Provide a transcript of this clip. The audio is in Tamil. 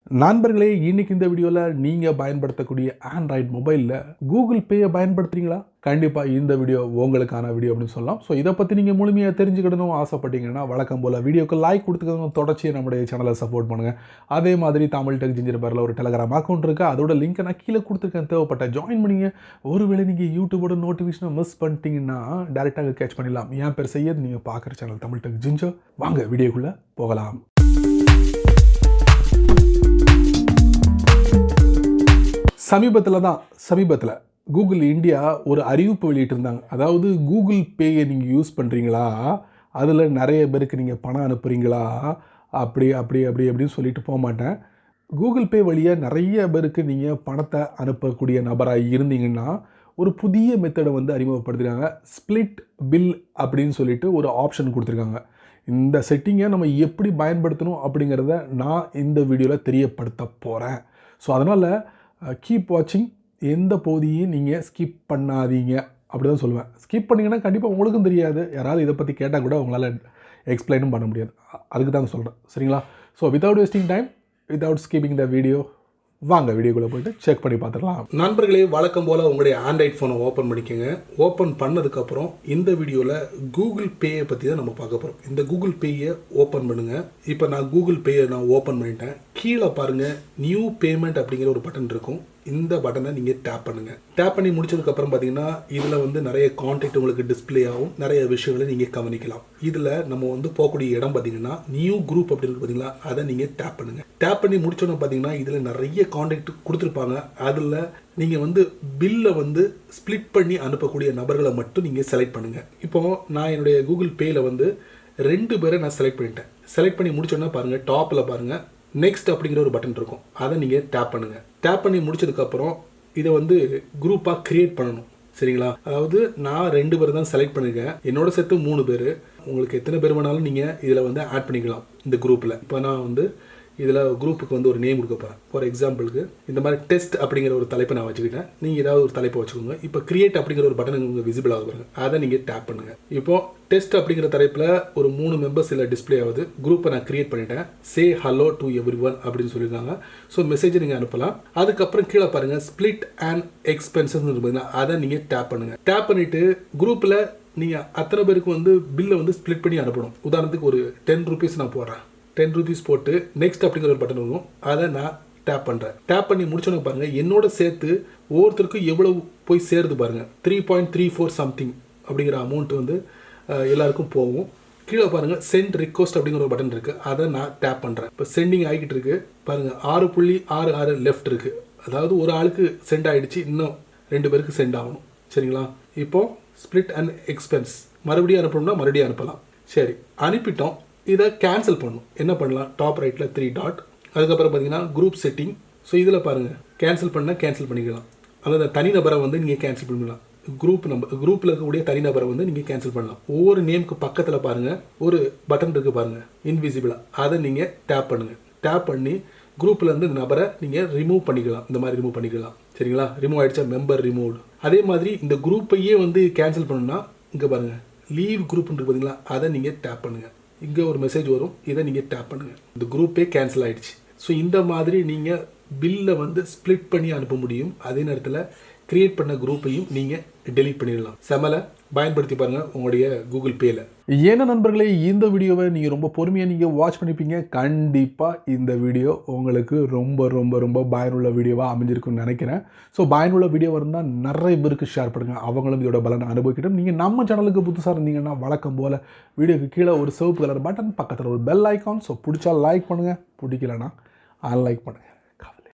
நண்பர்களே, இன்னைக்கு இந்த வீடியோவில் நீங்கள் பயன்படுத்தக்கூடிய ஆண்ட்ராய்டு மொபைலில் கூகுள் பேயை பயன்படுத்துகிறீங்களா? கண்டிப்பாக இந்த வீடியோ உங்களுக்கான வீடியோ அப்படின்னு சொல்லலாம். ஸோ இதை பற்றி நீங்கள் முழுமையாக தெரிஞ்சுக்கிடணும் ஆசைப்பட்டீங்கன்னா வழக்கம் போல் வீடியோக்கு லைக் கொடுத்துக்கணும், தொடர்ச்சியை நம்முடைய சேனலை சப்போர்ட் பண்ணுங்கள். அதே மாதிரி தமிழ் டெக் ஜிஞ்சர் பேரில் ஒரு டெலகிராம் அக்கௌண்ட் இருக்குது, அதோட லிங்க்கை நான் கீழே கொடுத்துருக்கேன், தேவைப்பட்ட ஜாயின் பண்ணிங்க. ஒருவேளை நீங்கள் யூடியூபோட நோட்டிஃபிகேஷனை மிஸ் பண்ணிட்டீங்கன்னா டேரெக்டாக கேட்ச் பண்ணிடலாம். என் பேர் செய்யது, நீங்கள் பார்க்குற சேனல் தமிழ் டெக் ஜிஞ்சர். வாங்க வீடியோக்குள்ளே போகலாம். சமீபத்தில் கூகுள் இந்தியா ஒரு அறிவிப்பு வெளியிட்டிருந்தாங்க. அதாவது கூகுள் பேயை நீங்கள் யூஸ் பண்ணுறீங்களா, அதில் நிறைய பேருக்கு நீங்கள் பணம் அனுப்புகிறீங்களா, அப்படின்னு சொல்லிட்டு போக மாட்டேன். கூகுள் பே வழியாக நிறைய பேருக்கு நீங்கள் பணத்தை அனுப்பக்கூடிய நபராக இருந்தீங்கன்னா ஒரு புதிய மெத்தடை அறிமுகப்படுத்திருக்காங்க. ஸ்ப்ளிட் பில் அப்படின்னு சொல்லிட்டு ஒரு ஆப்ஷன் கொடுத்துருக்காங்க. இந்த செட்டிங்கை நம்ம எப்படி பயன்படுத்தணும் அப்படிங்கிறத நான் இந்த வீடியோவில் தெரியப்படுத்த போகிறேன். ஸோ அதனால் கீப் வாட்சிங். எந்த பகுதியும் நீங்கள் ஸ்கிப் பண்ணாதீங்க அப்படி தான் சொல்லுவேன். ஸ்கிப் பண்ணிங்கன்னா கண்டிப்பாக உங்களுக்கும் தெரியாது, யாராவது இதை பற்றி கேட்டால் கூட உங்களால் எக்ஸ்பிளைனும் பண்ண முடியாது. அதுக்கு தான் சொல்கிறேன், சரிங்களா? So without wasting time, without skipping the video, வாங்க வீடியோக்குள்ளே போய்ட்டு செக் பண்ணி பார்த்துக்கலாம். நண்பர்களே, வழக்கம் போல் உங்களுடைய ஆண்ட்ராய்ட் ஃபோனை ஓப்பன் பண்ணிக்கோங்க. ஓப்பன் பண்ணதுக்கப்புறம் இந்த வீடியோவில் கூகுள் பேயை பற்றி தான் நம்ம பார்க்க போகிறோம். இந்த கூகுள் பேயை ஓப்பன் பண்ணுங்கள். இப்போ நான் கூகுள் பேயை ஓப்பன் பண்ணிட்டேன். கீழே பாருங்கள், நியூ பேமெண்ட் அப்படிங்கிற ஒரு பட்டன் இருக்கும். இந்த பட்டனை நீங்கள் டேப் பண்ணுங்கள். டேப் பண்ணி முடிச்சதுக்கப்புறம் பார்த்தீங்கன்னா இதில் நிறைய கான்டெக்ட் உங்களுக்கு டிஸ்பிளே ஆகும். நிறைய விஷயங்களை நீங்கள் கவனிக்கலாம். இதில் நம்ம போகக்கூடிய இடம் பார்த்தீங்கன்னா நியூ குரூப் அப்படின்னு பார்த்தீங்களா, அதை நீங்கள் டேப் பண்ணுங்கள். டேப் பண்ணி முடிச்சோன்னு பார்த்தீங்கன்னா இதில் நிறைய கான்டெக்ட் கொடுத்துருப்பாங்க. அதில் நீங்கள் பில்லை ஸ்ப்ளிட் பண்ணி அனுப்பக்கூடிய நபர்களை மட்டும் நீங்கள் செலக்ட் பண்ணுங்கள். இப்போது நான் என்னுடைய கூகுள் பேயில் 2 பேரை நான் செலக்ட் பண்ணிட்டேன். செலக்ட் பண்ணி முடிச்சோன்னா பாருங்கள், டாப்பில் பாருங்கள் நெக்ஸ்ட் அப்படிங்கிற ஒரு பட்டன் இருக்கும். அதை நீங்கள் டேப் பண்ணுங்கள். டேப் பண்ணி முடிச்சதுக்கப்புறம் இதை குரூப்பாக க்ரியேட் பண்ணணும், சரிங்களா? அதாவது நான் 2 பேர் தான் செலக்ட் பண்ணியிருக்கேன். என்னோட சேர்த்து 3 பேர். உங்களுக்கு எத்தனை பேர் வேணாலும் நீங்கள் இதில் ஆட் பண்ணிக்கலாம் இந்த குரூப்பில். இப்போ நான் இதில் குரூப்புக்கு ஒரு நேம் கொடுக்க போகிறேன். ஃபார் எக்ஸாம்பிளுக்கு இந்த மாதிரி டெஸ்ட் அப்படிங்கிற ஒரு தலைப்பை நான் வச்சுக்கிட்டேன். நீங்கள் ஏதாவது ஒரு தலைப்பை வச்சுக்கோங்க. இப்போ கிரியேட் அப்படிங்கிற ஒரு பட்டன் உங்களுக்கு விசிபிள் ஆக பாருங்க, அதை நீங்கள் டேப் பண்ணுங்கள். இப்போது டெஸ்ட் அப்படிங்கிற தலைப்பில் ஒரு 3 மெம்பர்ஸ் இதில் டிஸ்பிளே ஆகுது. குரூப்பை நான் கிரியேட் பண்ணிட்டேன். சே ஹலோ டு எவ்ரிவன் அப்படின்னு சொல்லியிருக்காங்க. ஸோ மெசேஜை நீங்கள் அனுப்பலாம். அதுக்கப்புறம் கீழே பாருங்கள், ஸ்ப்ளிட் அண்ட் எக்ஸ்பென்சஸ் பார்த்தீங்கன்னா அதை நீங்கள் டேப் பண்ணுங்கள். டேப் பண்ணிவிட்டு குரூப்பில் நீங்கள் அத்தனை பேருக்கு பில்லை ஸ்ப்ளிட் பண்ணி அனுப்பணும். உதாரணத்துக்கு ஒரு 10 ரூபீஸ் நான் போடுறேன். 10 ரூபீஸ் போட்டு நெக்ஸ்ட் அப்படிங்கிற ஒரு பட்டன் வரும். அதை நான் டேப் பண்ணுறேன். டேப் பண்ணி முடிச்சோன்னு பாருங்கள், என்னோட சேர்த்து ஒவ்வொருத்தருக்கும் எவ்வளவு போய் சேருது பாருங்கள். 3.34 சம்திங் அப்படிங்கிற அமௌண்ட் எல்லாருக்கும் போகும். கீழே பாருங்கள், சென்ட் ரிக்வஸ்ட் அப்படிங்கிற ஒரு பட்டன் இருக்குது. அதை நான் டேப் பண்ணுறேன். இப்போ சென்டிங் ஆகிக்கிட்டு இருக்கு பாருங்கள். 6.66 லெஃப்ட் இருக்குது. அதாவது ஒரு ஆளுக்கு சென்ட் ஆகிடுச்சு, இன்னும் 2 பேருக்கு சென்ட் ஆகணும், சரிங்களா? இப்போது ஸ்ப்ளிட் அண்ட் எக்ஸ்பென்ஸ் மறுபடியும் அனுப்பணும்னா மறுபடியும் அனுப்பலாம். சரி, அனுப்பிட்டோம். இதை கேன்சல் பண்ணணும். என்ன பண்ணலாம்? டாப் ரைட்டில் 3 டாட், அதுக்கப்புறம் பார்த்தீங்கன்னா குரூப் செட்டிங். ஸோ இதில் பாருங்கள், கேன்சல் பண்ணால் கேன்சல் பண்ணிக்கலாம். அதாவது தனிநபரை நீங்கள் கேன்சல் பண்ணிக்கலாம். குரூப்பில் இருக்கக்கூடிய தனிநபரை நீங்கள் கேன்சல் பண்ணலாம். ஒவ்வொரு நேமுக்கு பக்கத்தில் பாருங்கள் ஒரு பட்டன் இருக்குது பாருங்கள், இன்விசிபிளாக. அதை நீங்கள் டேப் பண்ணுங்கள். டேப் பண்ணி குரூப்பில் இந்த நபரை நீங்கள் ரிமூவ் பண்ணிக்கலாம். இந்த மாதிரி ரிமூவ் பண்ணிக்கலாம், சரிங்களா? ரிமூவ் ஆகிடுச்சா, மெம்பர் ரிமூவ்டு. அதே மாதிரி இந்த குரூப்பையே கேன்சல் பண்ணணும்னா இங்கே பாருங்கள், லீவ் குரூப்னு பார்த்தீங்களா, அதை நீங்கள் டேப் பண்ணுங்கள். இங்கே ஒரு மெசேஜ் வரும், இதை நீங்கள் டேப் பண்ணுங்கள். இந்த குரூப்பே கேன்சல் ஆகிடுச்சு. ஸோ இந்த மாதிரி நீங்கள் பில்லை ஸ்ப்ளிட் பண்ணி அனுப்ப முடியும். அதே நேரத்தில் கிரியேட் பண்ண குரூப்பையும் நீங்கள் டெலீட் பண்ணிடலாம். செமலை பயன்படுத்தி பாருங்கள் உங்களுடைய கூகுள் பேயில். ஏன்னா நண்பர்களே, இந்த வீடியோவை நீங்கள் ரொம்ப பொறுமையாக வாட்ச் பண்ணிப்பீங்க. கண்டிப்பாக இந்த வீடியோ உங்களுக்கு ரொம்ப ரொம்ப ரொம்ப பயனுள்ள வீடியோவாக அமைஞ்சிருக்குன்னு நினைக்கிறேன். ஸோ பயனுள்ள வீடியோ இருந்தால் நிறைய பேருக்கு ஷேர் பண்ணுங்கள், அவங்களும் இதோட பலனை அனுபவிக்கட்டும். நீங்கள் நம்ம சேனலுக்கு புதுசாக இருந்தீங்கன்னா வழக்கம் போல் வீடியோக்கு கீழே ஒரு சிவப்பு கலர் பட்டன், பக்கத்தில் ஒரு பெல் ஐக்கான். ஸோ பிடிச்சா லைக் பண்ணுங்கள், பிடிக்கலன்னா அன்லைக் பண்ணுங்கள்.